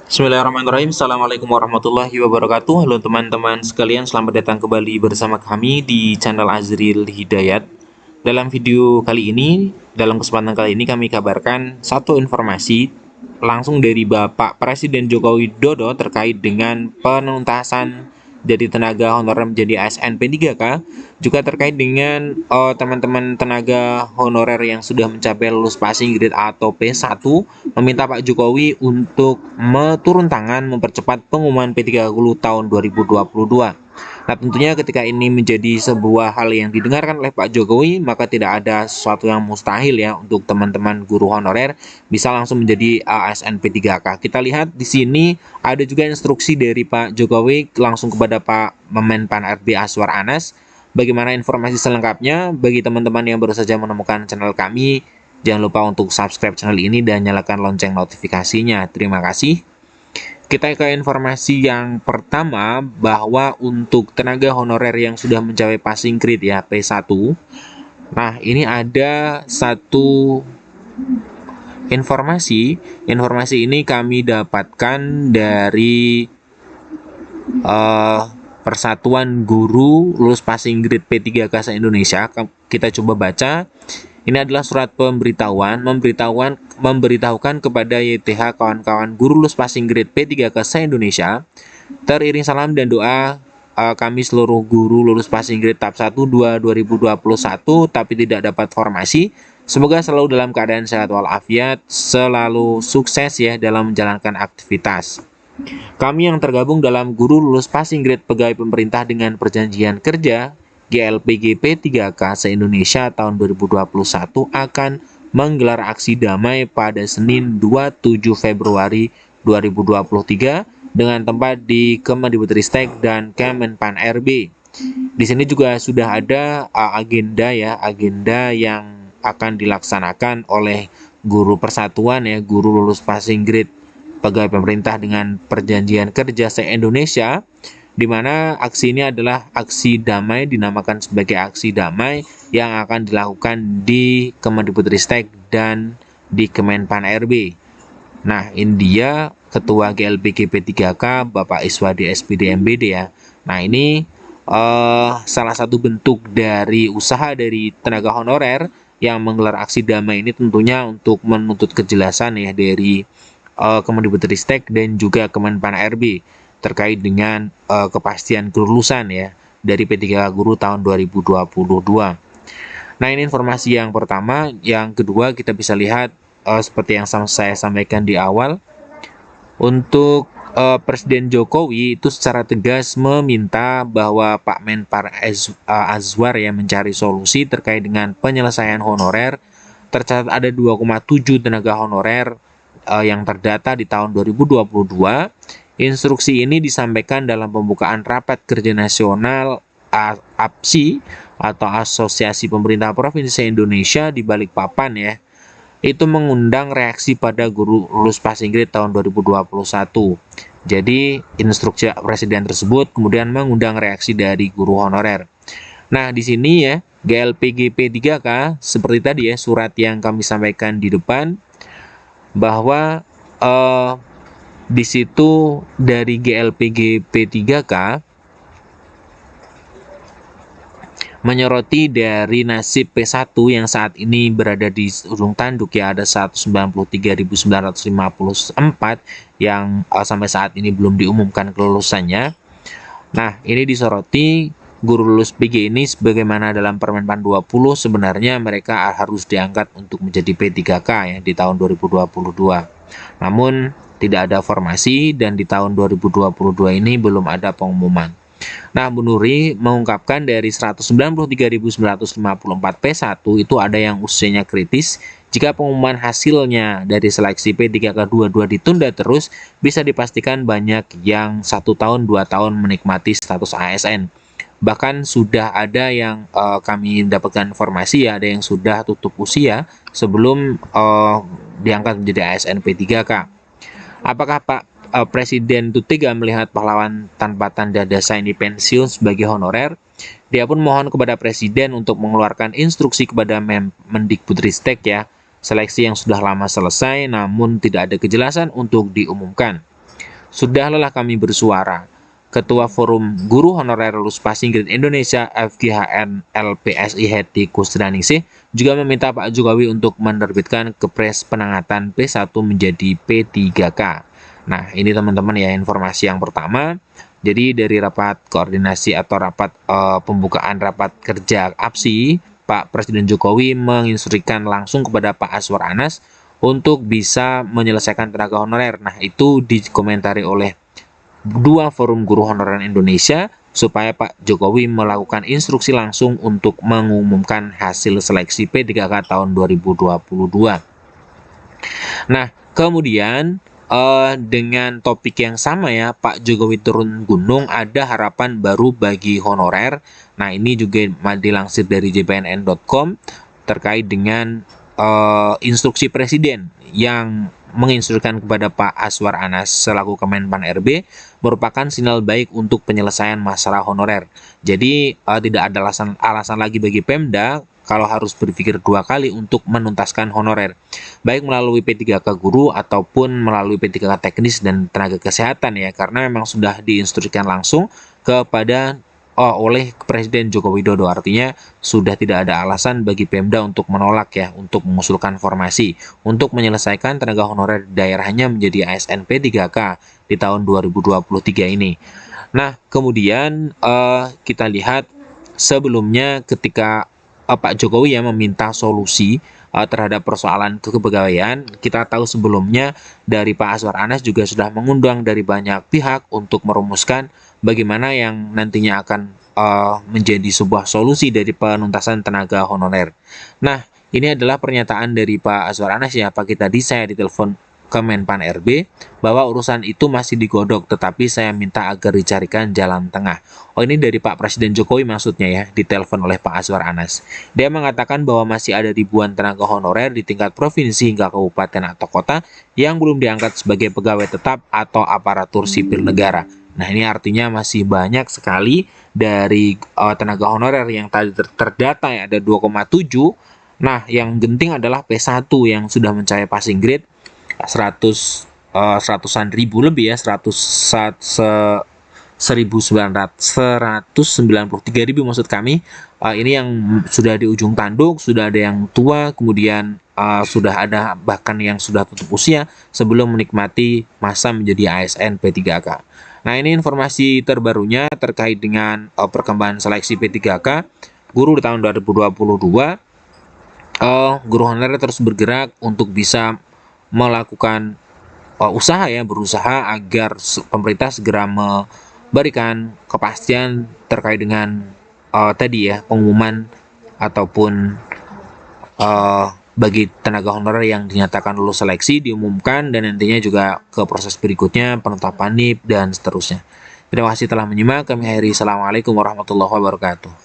Bismillahirrahmanirrahim. Assalamualaikum warahmatullahi wabarakatuh. Halo teman-teman sekalian, selamat datang kembali bersama kami di channel Azril Hidayat. Dalam video kali ini, dalam kesempatan kali ini kami kabarkan satu informasi langsung dari Bapak Presiden Joko Widodo terkait dengan penuntasan dari tenaga honorer menjadi ASN P3K, juga terkait dengan teman-teman tenaga honorer yang sudah mencapai lulus passing grade atau P1, meminta Pak Jokowi untuk turun tangan mempercepat pengumuman P30 tahun 2022. Nah, tentunya ketika ini menjadi sebuah hal yang didengarkan oleh Pak Jokowi, maka tidak ada sesuatu yang mustahil ya untuk teman-teman guru honorer bisa langsung menjadi ASN P3K. Kita lihat di sini ada juga instruksi dari Pak Jokowi langsung kepada Pak Menpan RB Azwar Anas. Bagaimana informasi selengkapnya? Bagi teman-teman yang baru saja menemukan channel kami, jangan lupa untuk subscribe channel ini dan nyalakan lonceng notifikasinya. Terima kasih. Kita ke informasi yang pertama, bahwa untuk tenaga honorer yang sudah mencapai passing grade ya P1. Nah, ini ada satu informasi. Informasi ini kami dapatkan dari Persatuan Guru Lulus Passing Grade P3K se-Indonesia. Kita coba baca. Ini adalah surat memberitahukan kepada YTH kawan-kawan guru lulus passing grade P3K se-Indonesia. Teriring salam dan doa kami seluruh guru lulus passing grade tahap 1 2 2021 tapi tidak dapat formasi. Semoga selalu dalam keadaan sehat walafiat, selalu sukses ya dalam menjalankan aktivitas. Kami yang tergabung dalam guru lulus passing grade pegawai pemerintah dengan perjanjian kerja GLPG P3K se-Indonesia tahun 2021 akan menggelar aksi damai pada Senin 27 Februari 2023 dengan tempat di Kemendikbudristek dan Kemenpan RB. Di sini juga sudah ada agenda yang akan dilaksanakan oleh guru persatuan ya, guru lulus passing grade pegawai pemerintah dengan perjanjian kerja se-Indonesia, di mana aksi ini adalah aksi damai, dinamakan sebagai aksi damai yang akan dilakukan di Kemendikbudristek dan di Kemenpan RB. Nah, ini dia Ketua GLPG P3K Bapak Iswadi SPD MBD ya. Nah, ini salah satu bentuk dari usaha dari tenaga honorer yang menggelar aksi damai ini, tentunya untuk menuntut kejelasan ya dari Kemendikbudristek dan juga Kemenpan RB terkait dengan kepastian kelulusan ya dari P3K guru tahun 2022. Nah, ini informasi yang pertama. Yang kedua, kita bisa lihat seperti yang saya sampaikan di awal, untuk Presiden Jokowi itu secara tegas meminta bahwa Pak Menpar Azwar ya mencari solusi terkait dengan penyelesaian honorer. Tercatat ada 2,7 tenaga honorer yang terdata di tahun 2022. Instruksi ini disampaikan dalam pembukaan Rapat Kerja Nasional APSI atau Asosiasi Pemerintah Provinsi Indonesia di Balikpapan ya. Itu mengundang reaksi pada guru lulus passing grade tahun 2021. Jadi instruksi Presiden tersebut kemudian mengundang reaksi dari guru honorer. Nah, di sini ya GLPG P3K seperti tadi ya surat yang kami sampaikan di depan, bahwa di situ dari GLPG P3K menyoroti dari nasib P1 yang saat ini berada di ujung tanduk ya, ada 193.954 yang sampai saat ini belum diumumkan kelulusannya. Nah, ini disoroti guru lulus PG ini sebagaimana dalam Permenpan 20 sebenarnya mereka harus diangkat untuk menjadi P3K ya di tahun 2022. Namun tidak ada formasi dan di tahun 2022 ini belum ada pengumuman. Nah, Bu Nuri mengungkapkan dari 193.954 P1 itu ada yang usianya kritis. Jika pengumuman hasilnya dari seleksi P3K22 ditunda terus, bisa dipastikan banyak yang 1 tahun 2 tahun menikmati status ASN. Bahkan sudah ada yang kami dapatkan informasi ya, ada yang sudah tutup usia sebelum diangkat menjadi ASN P3K. Apakah Pak Presiden itu tega melihat pahlawan tanpa tanda jasa ini pensiun sebagai honorer? Dia pun mohon kepada Presiden untuk mengeluarkan instruksi kepada Mendikbudristek ya, seleksi yang sudah lama selesai namun tidak ada kejelasan untuk diumumkan. Sudah lelah kami bersuara. Ketua Forum Guru Honorer Lulus Passing Grade Indonesia FGHN LPSI Heti Kusdaningsih juga meminta Pak Jokowi untuk menerbitkan Kepres penangatan P1 menjadi P3K. Nah, ini teman-teman ya informasi yang pertama. Jadi dari rapat koordinasi atau rapat pembukaan rapat kerja APSI, Pak Presiden Jokowi menginstruksikan langsung kepada Pak Azwar Anas untuk bisa menyelesaikan tenaga honorer. Nah, itu dikomentari oleh dua Forum Guru Honorer Indonesia supaya Pak Jokowi melakukan instruksi langsung untuk mengumumkan hasil seleksi P3K tahun 2022. Nah, kemudian dengan topik yang sama ya, Pak Jokowi turun gunung, ada harapan baru bagi honorer. Nah, ini juga dilansir dari jpnn.com terkait dengan instruksi Presiden yang menginstruksikan kepada Pak Azwar Anas selaku Kemenpan RB merupakan sinyal baik untuk penyelesaian masalah honorer. Jadi tidak ada alasan lagi bagi Pemda kalau harus berpikir dua kali untuk menuntaskan honorer, baik melalui P3K guru ataupun melalui P3K teknis dan tenaga kesehatan ya, karena memang sudah diinstruksikan langsung kepada oleh Presiden Joko Widodo. Artinya sudah tidak ada alasan bagi Pemda untuk menolak ya, untuk mengusulkan formasi untuk menyelesaikan tenaga honorer daerahnya menjadi ASN P3K di tahun 2023 ini. Nah, kemudian kita lihat sebelumnya ketika Pak Jokowi ya meminta solusi terhadap persoalan kepegawaian, kita tahu sebelumnya dari Pak Azwar Anas juga sudah mengundang dari banyak pihak untuk merumuskan bagaimana yang nantinya akan menjadi sebuah solusi dari penuntasan tenaga honorer. Nah, ini adalah pernyataan dari Pak Azwar Anas ya. Pagi tadi saya ditelepon Kemenpan RB bahwa urusan itu masih digodok, tetapi saya minta agar dicarikan jalan tengah. Oh, ini dari Pak Presiden Jokowi maksudnya ya, ditelepon oleh Pak Azwar Anas. Dia mengatakan bahwa masih ada ribuan tenaga honorer di tingkat provinsi hingga kabupaten atau kota yang belum diangkat sebagai pegawai tetap atau aparatur sipil negara. Nah, ini artinya masih banyak sekali dari tenaga honorer yang tadi terdata ya, ada 2,7. Nah, yang genting adalah P1 yang sudah mencapai passing grade 100-an ribu lebih ya, 193.000 maksud kami. Ini yang sudah di ujung tanduk, sudah ada yang tua, kemudian sudah ada bahkan yang sudah tutup usia sebelum menikmati masa menjadi ASN P3K. Nah, ini informasi terbarunya terkait dengan perkembangan seleksi P3K guru di tahun 2022. Guru honorer terus bergerak untuk bisa melakukan berusaha agar pemerintah segera memberikan kepastian terkait dengan tadi ya, pengumuman ataupun bagi tenaga honorer yang dinyatakan lulus seleksi diumumkan, dan nantinya juga ke proses berikutnya penetapan NIP dan seterusnya. Terima kasih telah menyimak. Kami akhiri. Assalamualaikum warahmatullahi wabarakatuh.